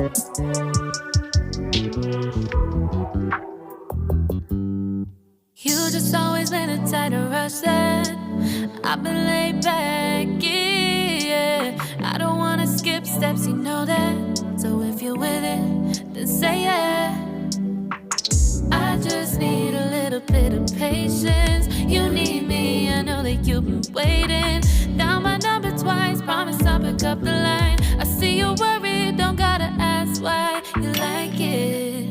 You just always been a tighter rush that I've been laid back, yeah. I don't wanna skip steps, you know that. So if you're with it, then say yeah. I just need a little bit of patience. You need me, I know that you've been waiting. Down my number twice, promise I'll pick up the line. I see you worried, don't gotta ask why. You like it,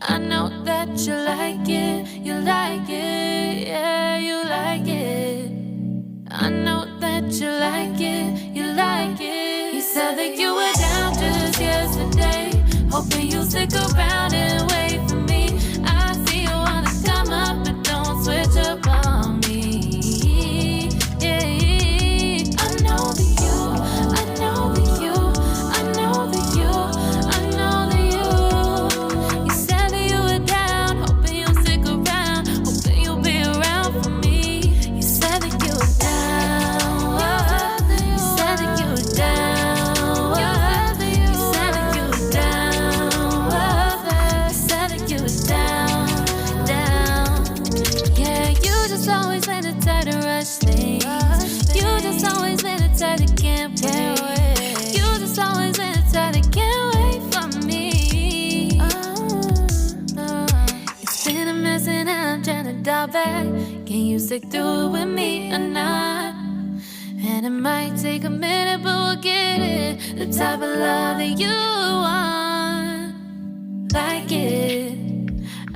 I know that you like it. You like it, yeah, you like it. I know that you like it, you like it. You said that you were down just yesterday, hoping you'll stick around and wait for me. I see you wanna come up, but don't switch up on me. Yeah, I know that you, I know that you, I know that you, I know that you. You said that you were down, hoping you'll stick around, hoping you'll be around for me. You said that you were down, you said that you were down, you said that you were down, you said that you were down, down. Yeah, you just always been a tight to rush things. You just always been a tight that can't wait. You just always been a tight that can't wait for me. It's been a mess and I'm trying to dial back. Can you stick through it with me or not? And it might take a minute, but we'll get it. The type of love that you want, like it.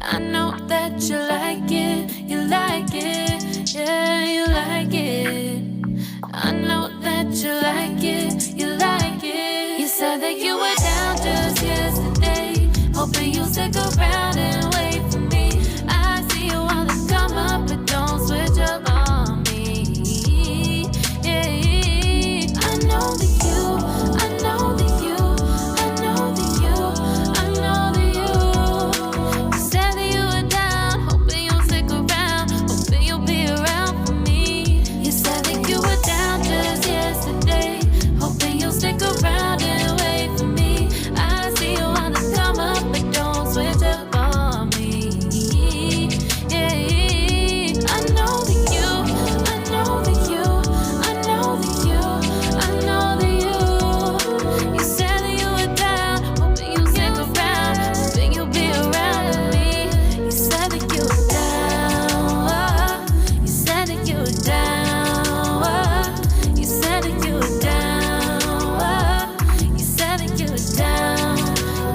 I know that you like it, you like it, yeah, you like it. I know that you like it, you like it. You said that you were down just yesterday, hoping you'll stick around and wait for me. I see you wanna come up, but don't switch up on me. Yeah, I know that you, I know that you, I know that you, I know that you. You said that you were down, hoping you'll stick around, hoping you'll be around for me. You said that you were down just yesterday, hoping you'll stick around and wait for me. I see you wanna come up, but don't switch up on me. Yeah, I know that you, I know that you, I know that you, I know that you. You said that you were down, hoping you'll stick around, hoping you'll be around with me. You said that you were down, you said that you were down, you said that you were down, you said that you were down,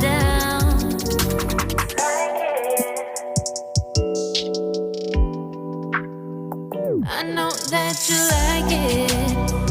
down. I know that you like it.